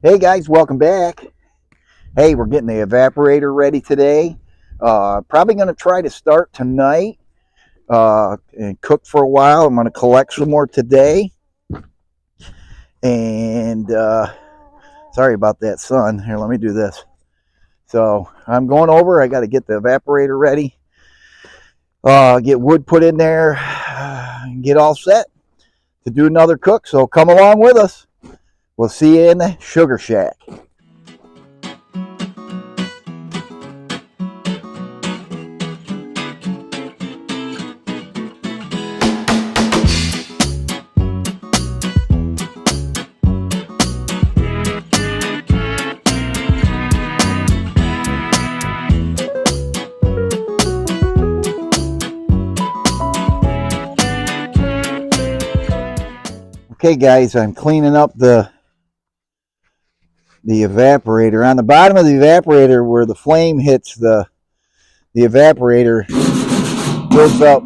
Hey guys, welcome back. Hey, we're getting the evaporator ready today. Probably going to try to start tonight and cook for a while. I'm going to collect some more today. And sorry about that, son. Here, let me do this. So I'm going over. I got to get the evaporator ready. Get wood put in there. And get all set to do another cook. So come along with us. We'll see you in the sugar shack. Okay guys, I'm cleaning up the evaporator. On the bottom of the evaporator where the flame hits the evaporator builds up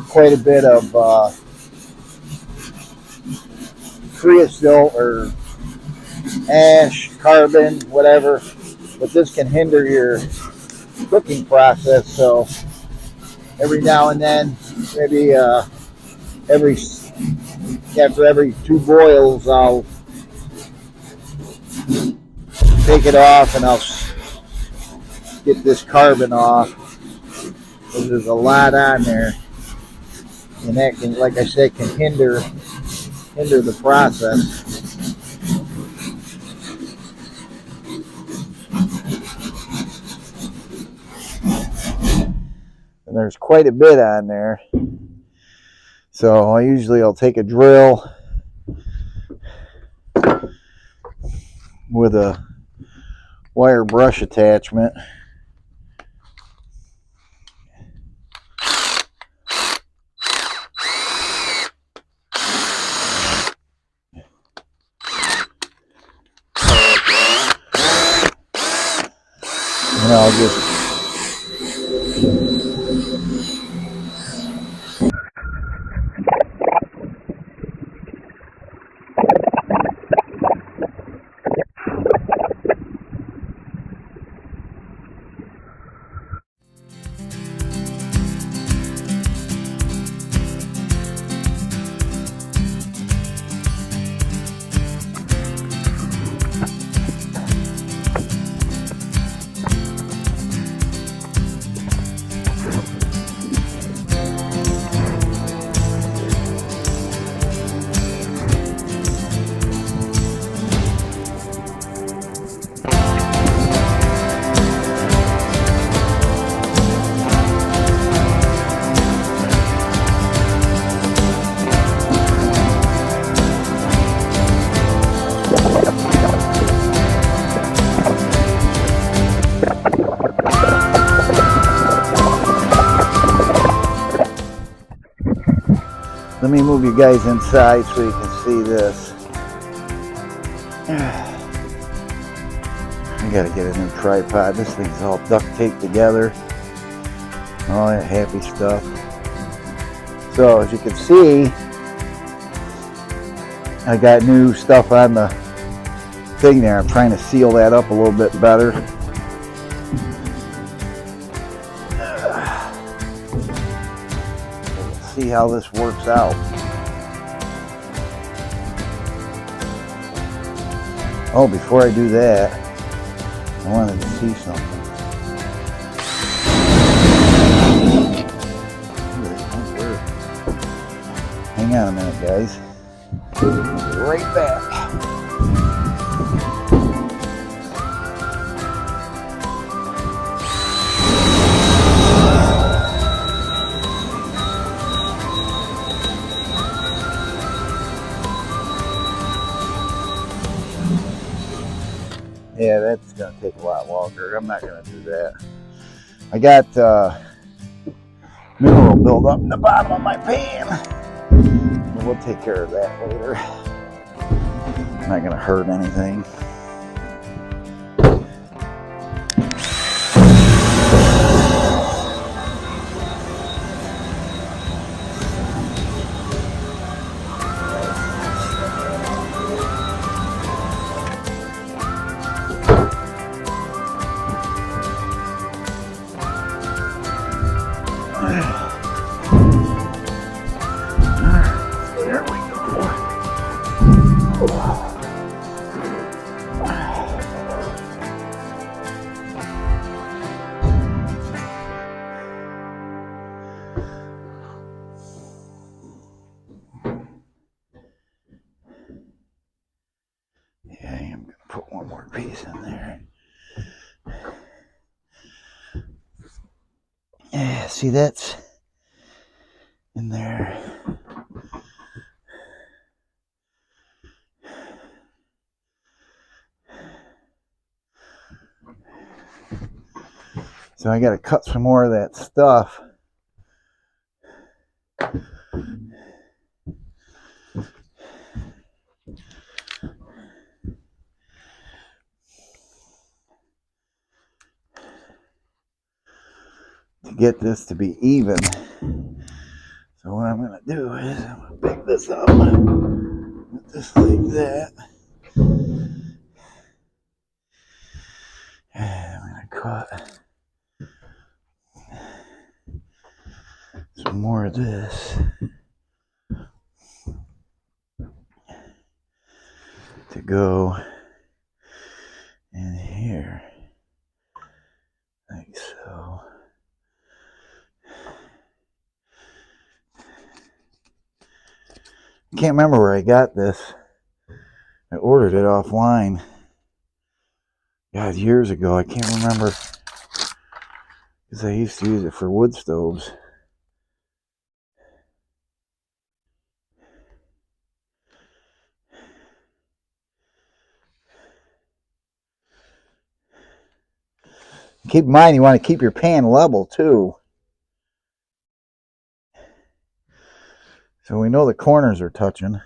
quite a bit of creosote or ash, carbon, whatever, but this can hinder your cooking process. So every now and then, maybe after every 2 boils, I'll take it off and I'll get this carbon off, because there's a lot on there, and that can, like I said, can hinder the process. And there's quite a bit on there. So I'll take a drill with a wire brush attachment. And I'll just let me move you guys inside so you can see this. I gotta get a new tripod. This thing's all duct taped together. All that happy stuff. So as you can see, I got new stuff on the thing there. I'm trying to seal that up a little bit better. See how this works out. Oh, before I do that, I wanted to see something. Hang on a minute, guys. I'll be right back. Yeah, that's going to take a lot longer. I'm not going to do that. I got mineral buildup in the bottom of my pan. We'll take care of that later. Not going to hurt anything. one more piece in there. Yeah, see, that's in there. So I got to cut some more of that stuff. To get this to be even. So what I'm going to do is I'm going to pick this up, put this like that. And I'm going to cut some more of this to go in here, like so. I can't remember where I got this. I ordered it offline. God, years ago. I can't remember because I used to use it for wood stoves. Keep in mind, you want to keep your pan level too. So we know the corners are touching.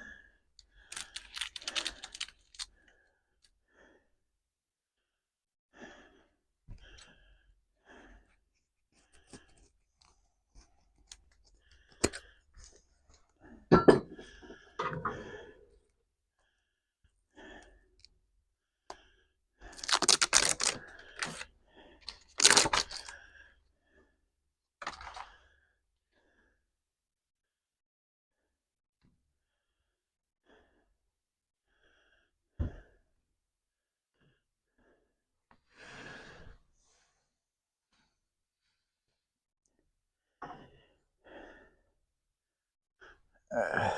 Oh.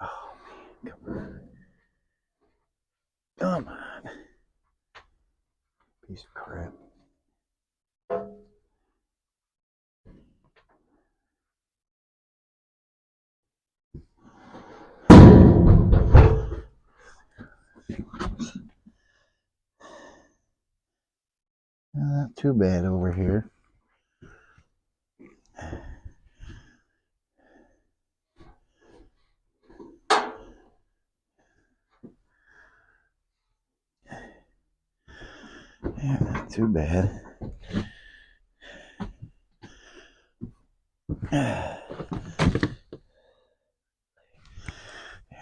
Oh, man, come on. Piece of crap. Not too bad over here. Yeah, not too bad. Yeah,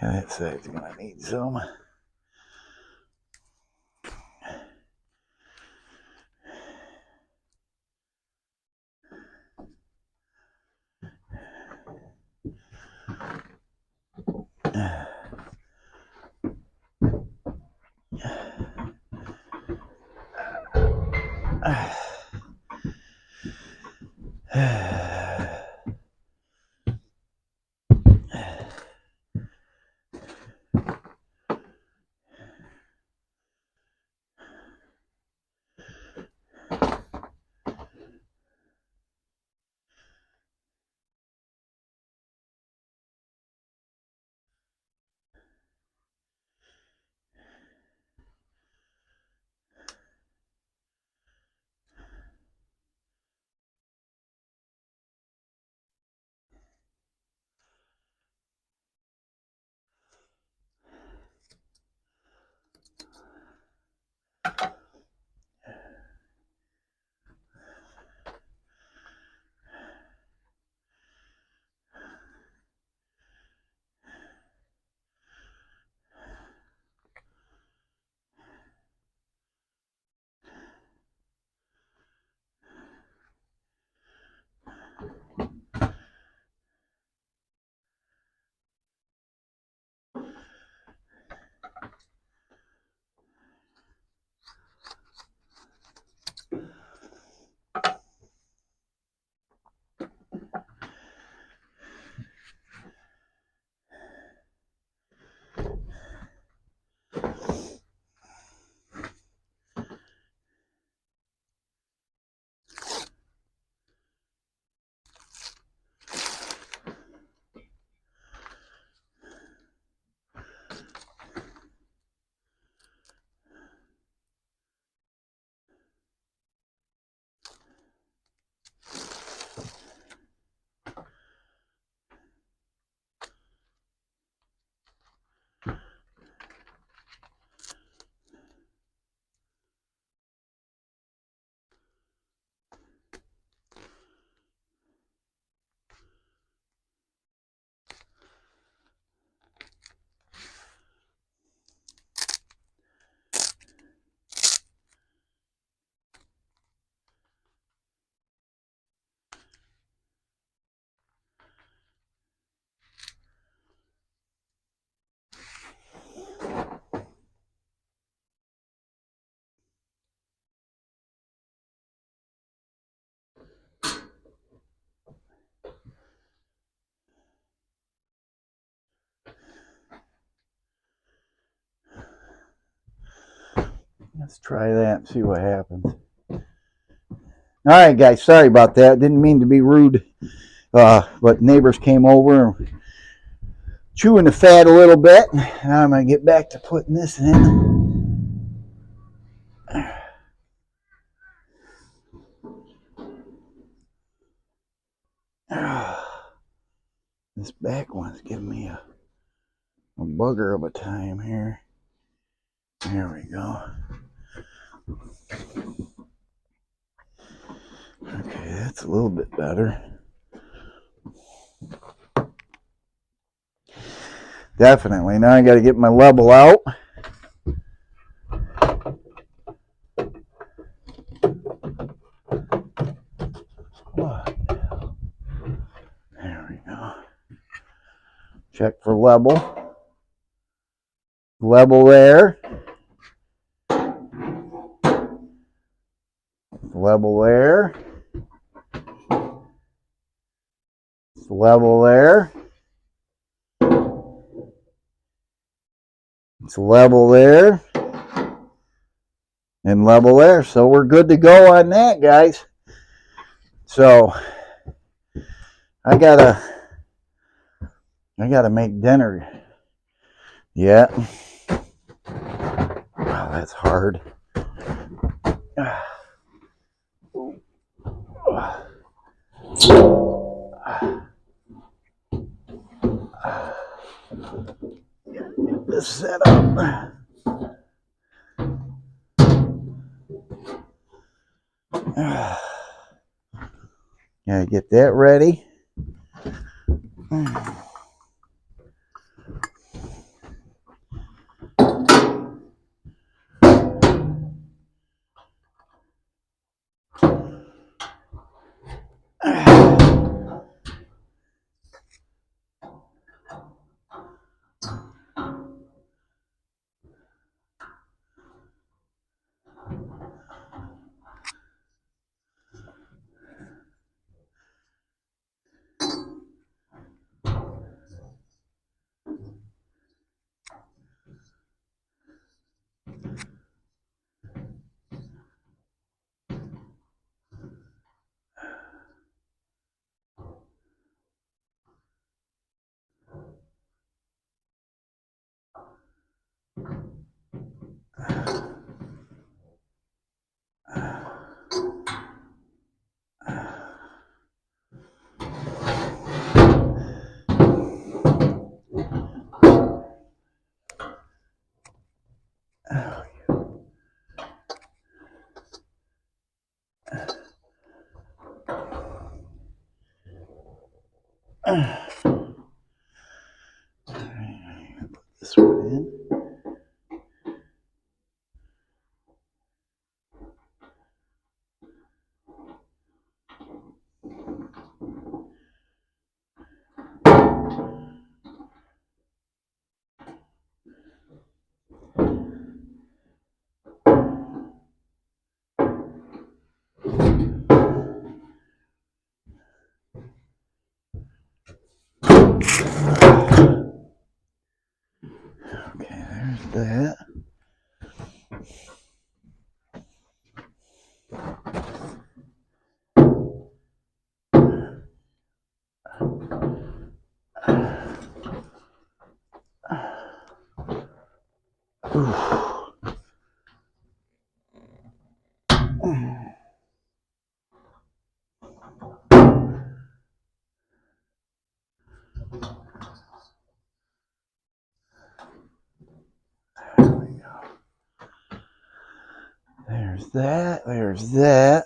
that side's gonna need some. Let's try that and see what happens. All right, guys, sorry about that. Didn't mean to be rude, but neighbors came over and chewing the fat a little bit. Now I'm going to get back to putting this in. This back one's giving me a bugger of a time here. There we go. Okay, that's a little bit better. Definitely. Now I got to get my level out. What the hell? There we go. Check for level. Level there. Level there. Level there. It's level there. And level there. So we're good to go on that, guys. So I gotta make dinner. Yeah. Wow, that's hard. Get this set up. Gotta get that ready. Put this one in. Okay, there's that. There's that. There's that.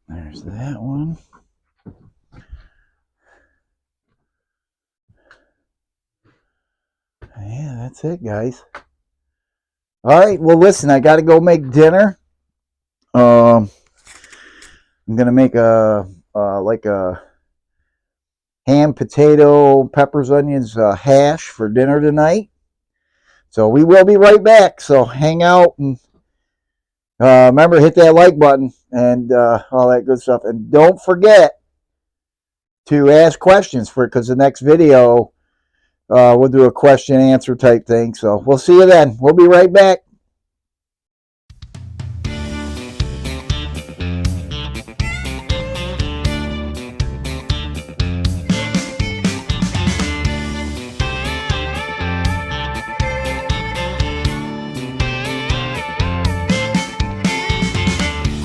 There's that one. Yeah, that's it, guys. All right. Well, listen, I got to go make dinner. I'm gonna make a like a ham, potato, peppers, onions hash for dinner tonight. So we will be right back. So hang out and remember, hit that like button and all that good stuff. And don't forget to ask questions for it, because the next video we'll do a question answer type thing. So we'll see you then. We'll be right back.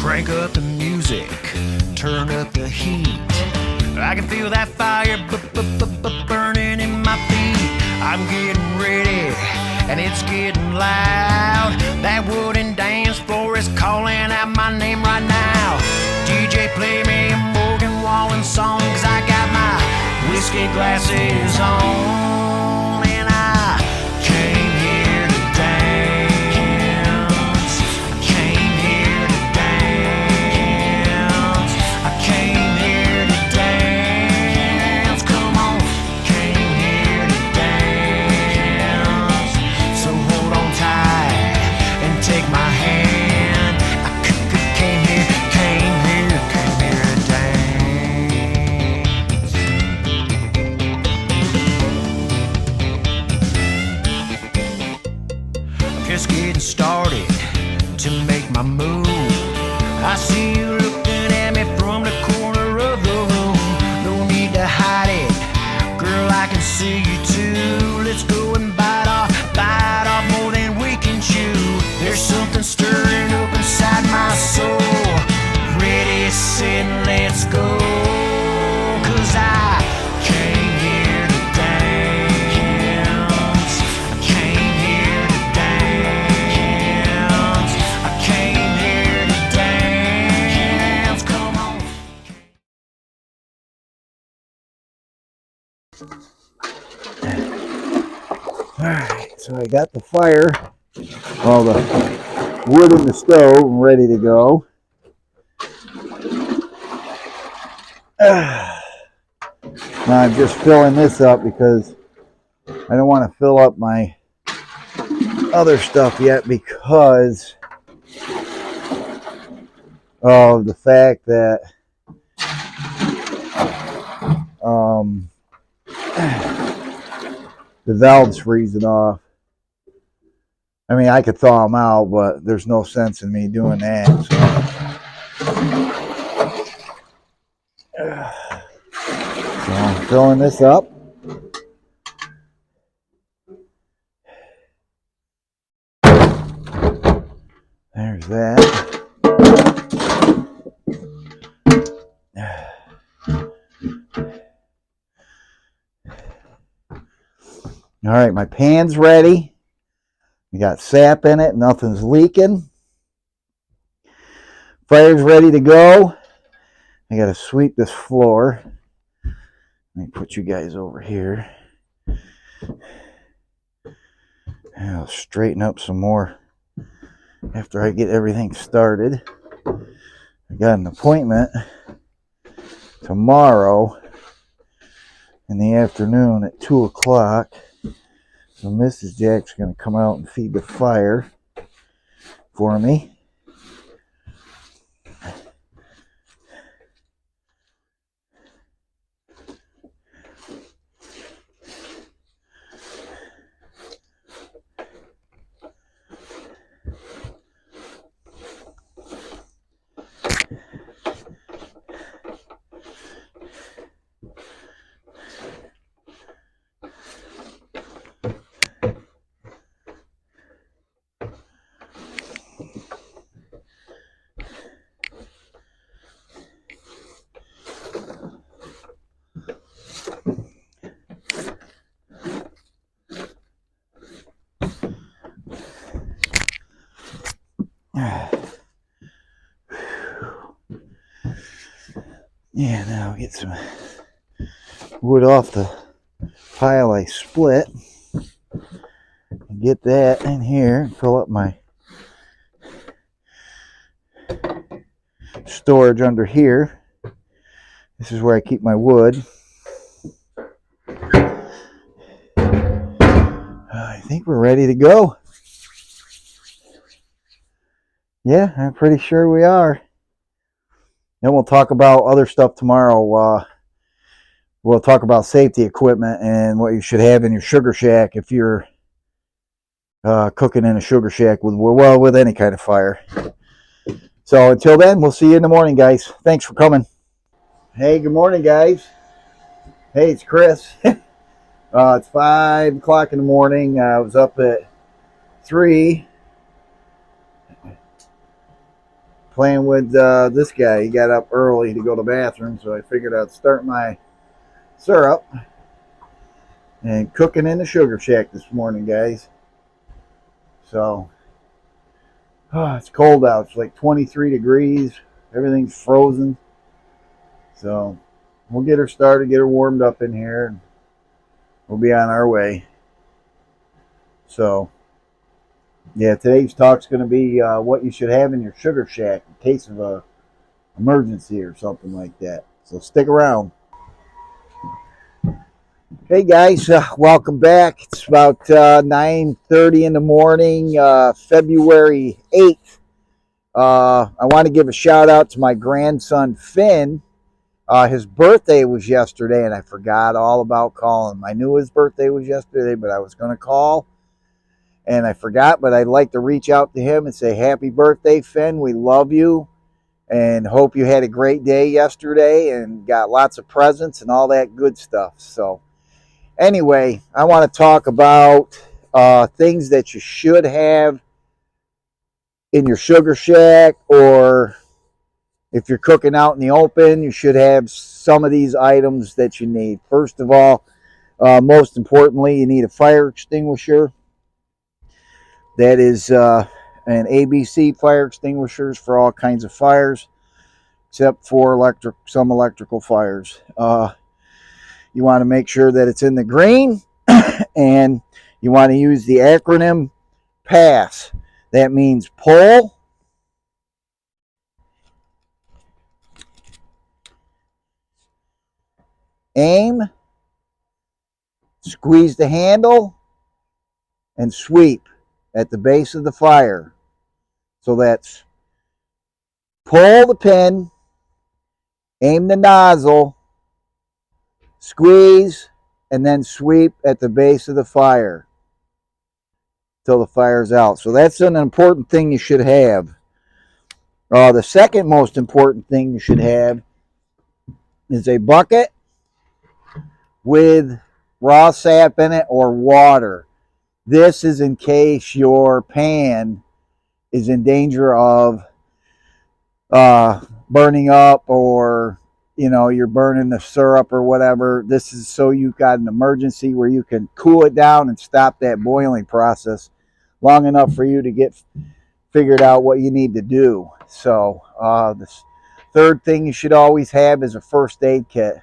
Crank up the music, turn up the heat. I can feel that fire burning in my feet. I'm getting ready, and it's getting loud. That wooden dance floor is calling out my name right now. DJ, play me a Morgan Wallen song, 'cause I got my whiskey glasses on, and I came here to dance. I came here to dance. I came here to dance. Come on, came here to dance. So hold on tight and take my hand. I came here to dance. Just getting started to make my move. I see you looking at me from the corner of the room. No need to hide it, girl, I can see you too. Let's go and bite off more than we can chew. There's something stirring up inside my soul. Ready, set, let's go. 'Cause I came here to dance. I came here to dance. I came here to dance. Come on. Alright, so I got the fire, all the wood in the stove ready to go. Now I'm just filling this up because I don't want to fill up my other stuff yet, because of the fact that the valve's freezing off. I mean, I could thaw them out, but there's no sense in me doing that. So I'm filling this up. There's that. All right, my pan's ready. We got sap in it, nothing's leaking. Fire's ready to go. I gotta sweep this floor. Let me put you guys over here. I'll straighten up some more after I get everything started. I got an appointment tomorrow in the afternoon at 2 o'clock. So Mrs. Jack's going to come out and feed the fire for me. Yeah, now I'll get some wood off the pile I split. Get that in here and fill up my storage under here. This is where I keep my wood. I think we're ready to go. Yeah, I'm pretty sure we are. Then we'll talk about other stuff tomorrow. We'll talk about safety equipment and what you should have in your sugar shack if you're cooking in a sugar shack with any kind of fire. So until then, we'll see you in the morning, guys. Thanks for coming. Hey, good morning, guys. Hey, it's Chris. It's 5 o'clock in the morning. I was up at 3 playing with this guy. He got up early to go to the bathroom, so I figured I'd start my syrup and cooking in the sugar shack this morning, guys. So it's cold out. It's like 23 degrees. Everything's frozen. So we'll get her started, get her warmed up in here, and we'll be on our way. So yeah, today's talk's going to be what you should have in your sugar shack in case of a emergency or something like that. So stick around. Hey guys, welcome back. It's about 9:30 in the morning, February 8th. I want to give a shout out to my grandson Finn. His birthday was yesterday, and I forgot all about calling him. I knew his birthday was yesterday, but I was going to call, and I forgot. But I'd like to reach out to him and say, happy birthday, Finn. We love you, and hope you had a great day yesterday and got lots of presents and all that good stuff. So anyway, I want to talk about things that you should have in your sugar shack, or if you're cooking out in the open, you should have some of these items that you need. First of all, most importantly, you need a fire extinguisher. That is an ABC fire extinguishers for all kinds of fires, except for some electrical fires. You want to make sure that it's in the green, and you want to use the acronym PASS. That means pull, aim, squeeze the handle, and sweep at the base of the fire. So that's pull the pin, aim the nozzle, squeeze, and then sweep at the base of the fire till the fire's out. So that's an important thing you should have. The second most important thing you should have is a bucket with raw sap in it or water. This is in case your pan is in danger of burning up, or you're burning the syrup or whatever. This is so you've got an emergency where you can cool it down and stop that boiling process long enough for you to get figured out what you need to do. So the third thing you should always have is a first aid kit.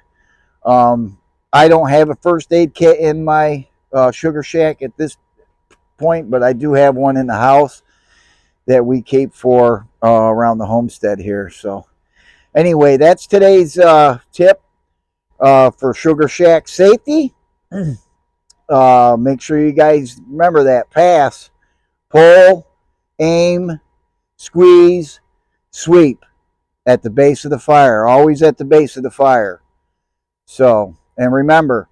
I don't have a first aid kit in my sugar shack at this point, but I do have one in the house that we keep for around the homestead here. So anyway, that's today's tip for sugar shack safety. Make sure you guys remember that PASS: pull, aim, squeeze, sweep at the base of the fire. Always at the base of the fire. So, and remember,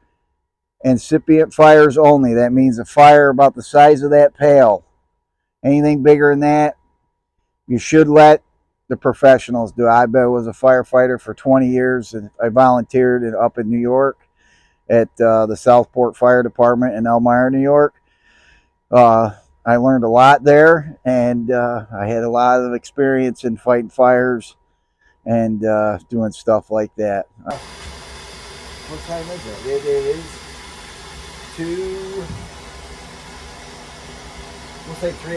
incipient fires only. That means a fire about the size of that pail. Anything bigger than that, you should let the professionals do. I was a firefighter for 20 years, and I volunteered up in New York at the Southport Fire Department in Elmira, New York. I learned a lot there, and I had a lot of experience in fighting fires and doing stuff like that. What time is it? It is 3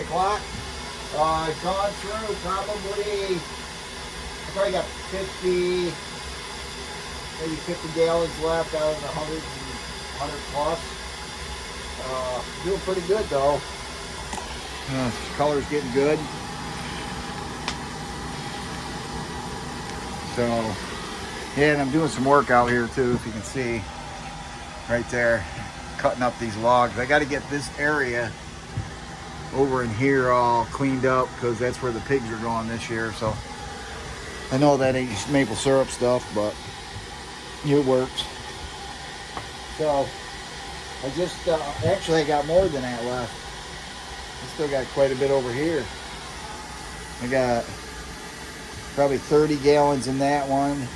o'clock. I've gone through probably, I probably got 50, maybe 50 gallons left out of the 100 plus. Doing pretty good though. Color's getting good. So, yeah, and I'm doing some work out here too, if you can see right there, cutting up these logs. I got to get this area over in here all cleaned up because that's where the pigs are going this year. So I know that ain't maple syrup stuff, but it works. So I just actually I got more than that left. I still got quite a bit over here. I got probably 30 gallons in that one,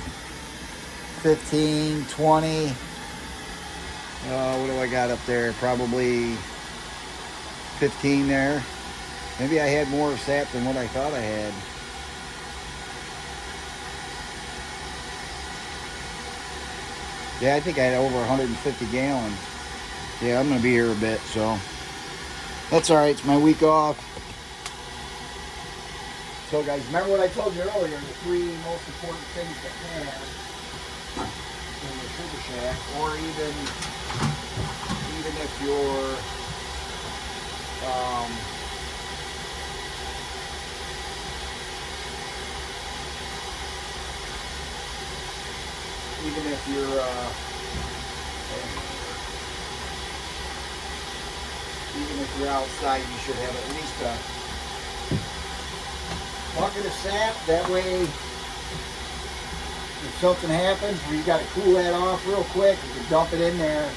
15, 20. What do I got up there? Probably 15 there. Maybe I had more sap than what I thought I had. Yeah, I think I had over 150 gallons. Yeah, I'm going to be here a bit, so that's all right. It's my week off. So, guys, remember what I told you earlier, the three most important things to have in the sugar shack, or even if you're even if you're outside, you should have at least a bucket of sap. That way, if something happens where you got to cool that off real quick, you can dump it in there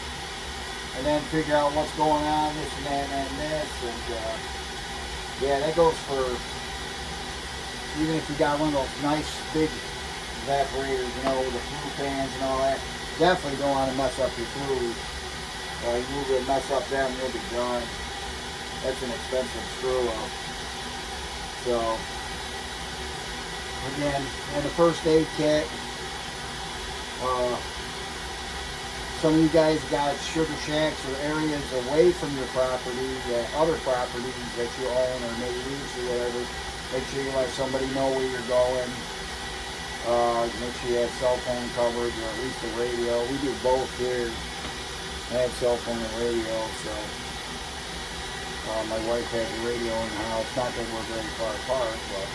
and then figure out what's going on, this and that and this. And yeah, that goes for even if you got one of those nice big evaporators, you know, with the flue fans and all that. Definitely don't want to mess up your flues. You move it, mess up them, you'll be done. That's an expensive screw up. So, again, and the first aid kit. Some of you guys got sugar shacks or areas away from your property, other properties that you own or may lease or whatever. Make sure you let somebody know where you're going. Make sure you have cell phone coverage or at least a radio. We do both here. I have cell phone and radio, so my wife has a radio in the house. Not that we're very far apart, but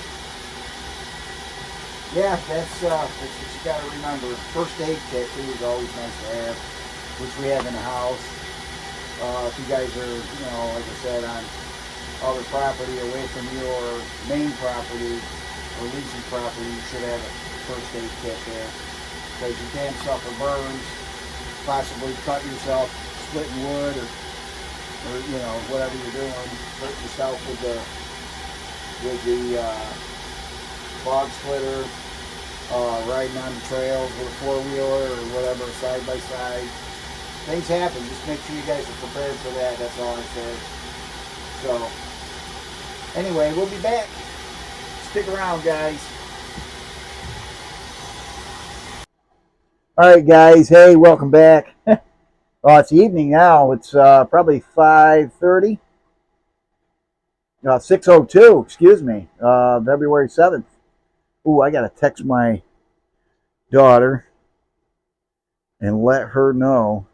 yeah, that's what you got to remember. First aid kit too is always nice to have, which we have in the house. If you guys are, you know, like I said, on other property away from your main property or leasing property, you should have a first aid kit there because you can suffer burns, possibly cut yourself splitting wood or you know, whatever you're doing, hurt yourself with the log splitter, riding on the trails with a four-wheeler or whatever, side by side. Things happen. Just make sure you guys are prepared for that. That's all I say. So, anyway, we'll be back. Stick around, guys. All right, guys. Hey, welcome back. Oh, it's evening now. It's probably 5:30. 6:02, excuse me. February 7th. Ooh, I got to text my daughter and let her know.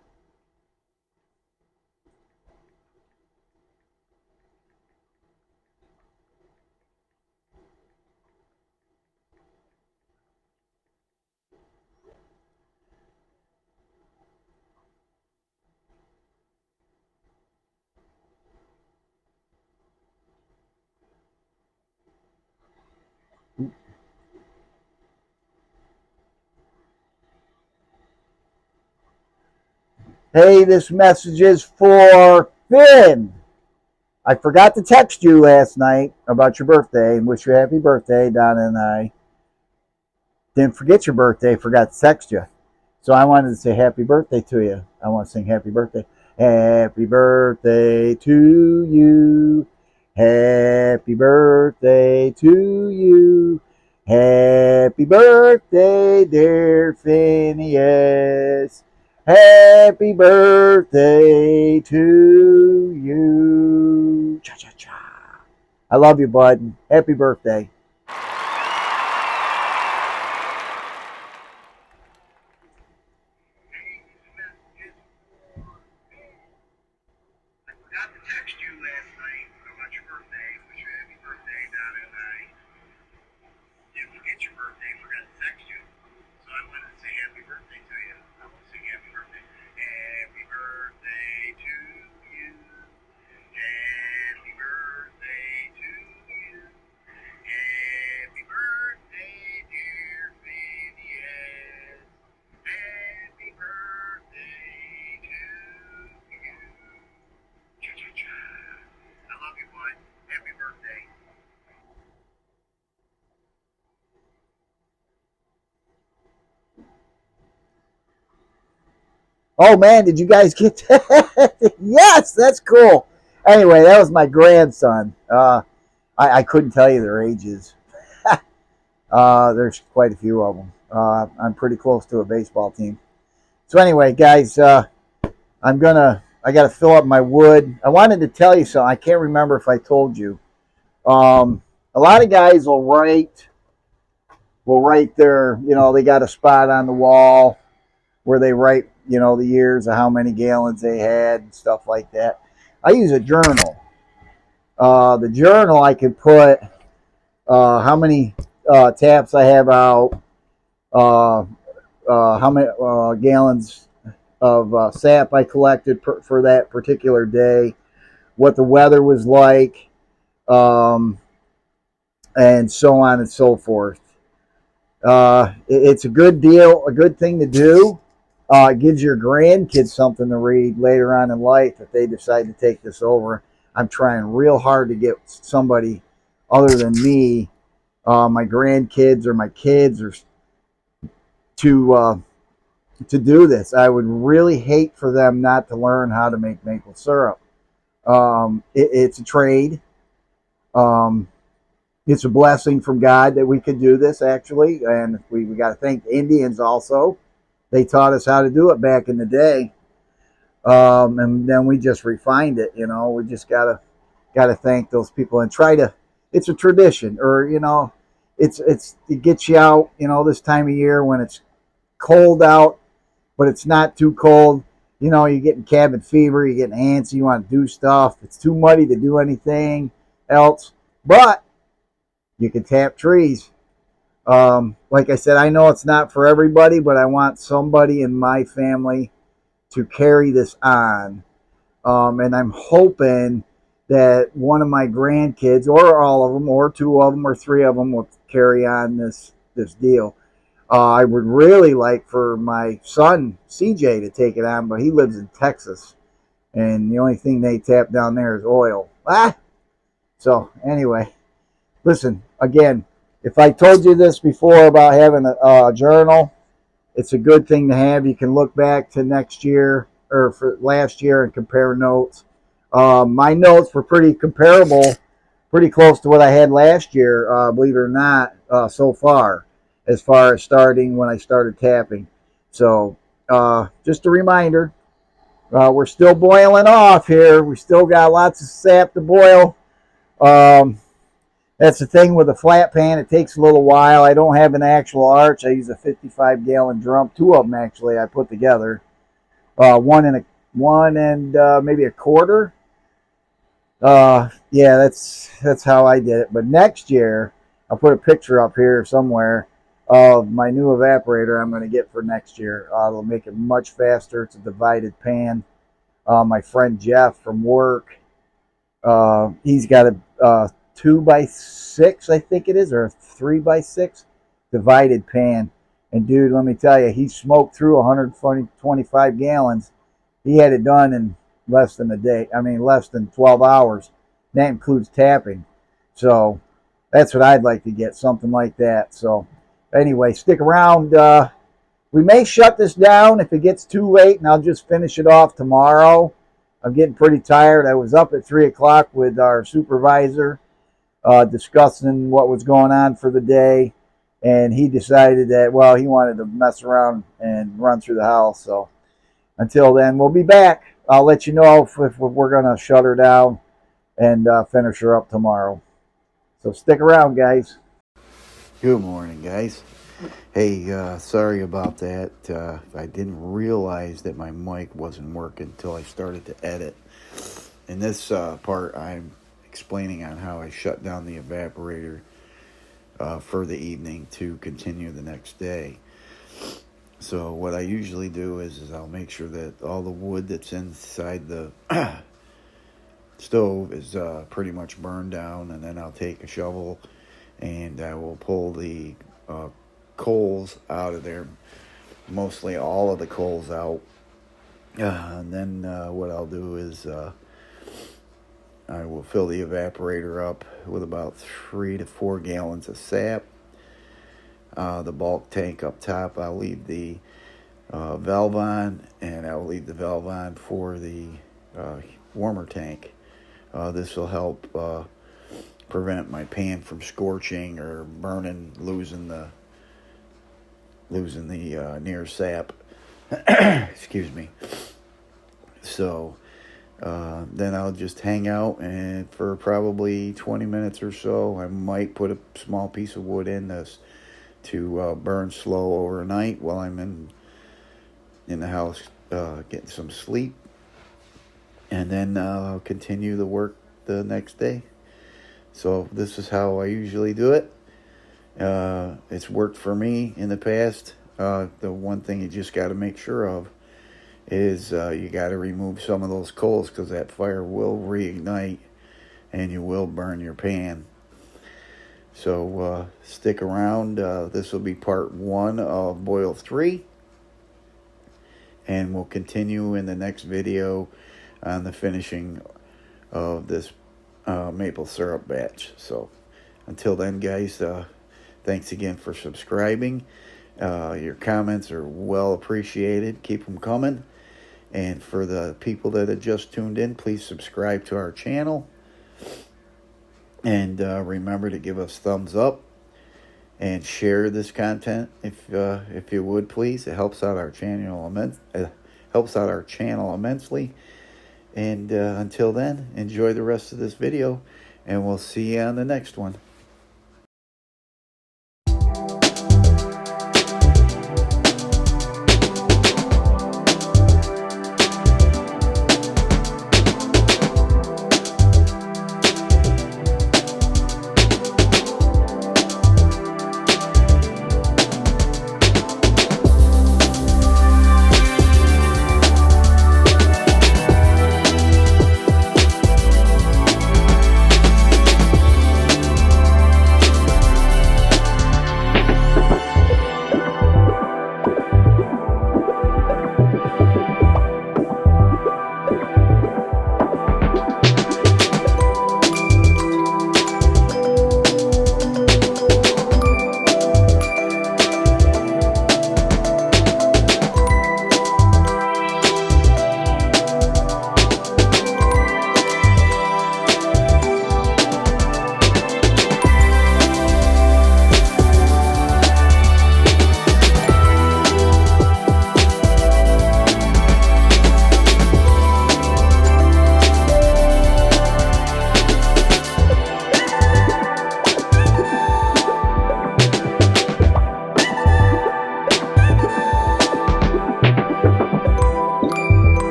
Hey, this message is for Finn. I forgot to text you last night about your birthday and wish you a happy birthday. Donna and I didn't forget your birthday, forgot to text you. So I wanted to say happy birthday to you. I want to sing happy birthday. Happy birthday to you. Happy birthday to you. Happy birthday, dear Phineas. Happy birthday to you. Cha cha cha. I love you, bud. Happy birthday. Forgot to text you last night about your birthday. Wish you a happy birthday, Donna and I. Didn't forget your birthday. Forgot to text you. Oh man, did you guys get that? Yes, that's cool. Anyway, that was my grandson. I couldn't tell you their ages. There's quite a few of them. I'm pretty close to a baseball team. So anyway, guys, I gotta fill up my wood. I wanted to tell you something. I can't remember if I told you. A lot of guys will write their, they got a spot on the wall where they write, the years of how many gallons they had and stuff like that. I use a journal. The journal I can put how many taps I have out, uh, how many gallons of sap I collected for that particular day, what the weather was like, um, and so on and so forth. It's a good deal, a good thing to do. It gives your grandkids something to read later on in life if they decide to take this over. I'm trying real hard to get somebody other than me, my grandkids or my kids, or to do this. I would really hate for them not to learn how to make maple syrup. It's a trade. Um, it's a blessing from God that we could do this, actually, and we got to thank the Indians also. They taught us how to do it back in the day, and then we just refined it. We just gotta thank those people and try to. It's a tradition, or it gets you out. This time of year when it's cold out, but it's not too cold. You're getting cabin fever, you're getting antsy, you want to do stuff. It's too muddy to do anything else, but you can tap trees. Like I said, I know it's not for everybody, but I want somebody in my family to carry this on. And I'm hoping that one of my grandkids, or all of them, or two of them, or three of them, will carry on this deal. I would really like for my son CJ to take it on, but he lives in Texas, and the only thing they tap down there is oil. So anyway, listen again. If I told you this before about having a journal, it's a good thing to have. You can look back to next year or for last year and compare notes. My notes were pretty comparable, pretty close to what I had last year, believe it or not, so far as starting when I started tapping. So just a reminder, we're still boiling off here. We still got lots of sap to boil. That's the thing with a flat pan. It takes a little while. I don't have an actual arch. I use a 55-gallon drum. Two of them actually I put together. One and maybe a quarter. Yeah, that's how I did it. But next year, I'll put a picture up here somewhere of my new evaporator I'm going to get for next year. It'll make it much faster. It's a divided pan. My friend Jeff from work, he's got a 2x6, I think it is, or a 3x6 divided pan. And dude, let me tell you, he smoked through 125 gallons. He had it done in less than a day. I mean, less than 12 hours. That includes tapping. So that's what I'd like to get, something like that. So anyway, stick around. We may shut this down if it gets too late, and I'll just finish it off tomorrow. I'm getting pretty tired. I was up at 3 o'clock with our supervisor, discussing what was going on for the day, and he decided that, well, he wanted to mess around and run through the house. So until then, we'll be back. I'll let you know if we're going to shut her down and finish her up tomorrow. So stick around, guys. Good morning, guys. Hey, sorry about that. I didn't realize that my mic wasn't working until I started to edit. In this part, I'm explaining on how I shut down the evaporator for the evening to continue the next day. So what I usually do is I'll make sure that all the wood that's inside the stove is pretty much burned down, and then I'll take a shovel and I will pull the coals out of there, mostly all of the coals out. And then what I'll do is I will fill the evaporator up with about 3 to 4 gallons of sap. The bulk tank up top, I'll leave the valve on, and I'll leave the valve on for the warmer tank. This will help prevent my pan from scorching or burning, losing the near sap. Excuse me. So then I'll just hang out, and for probably 20 minutes or so, I might put a small piece of wood in this to burn slow overnight while I'm in the house getting some sleep, and then I'll continue the work the next day. So this is how I usually do it. It's worked for me in the past. The one thing you just got to make sure of is you got to remove some of those coals, because that fire will reignite and you will burn your pan. So stick around. This will be part 1 of boil 3, and we'll continue in the next video on the finishing of this maple syrup batch. So until then, guys, thanks again for subscribing. Your comments are well appreciated. Keep them coming. And for the people that have just tuned in, please subscribe to our channel. And remember to give us thumbs up and share this content if you would, please. It helps out our channel immensely. And until then, enjoy the rest of this video, and we'll see you on the next one.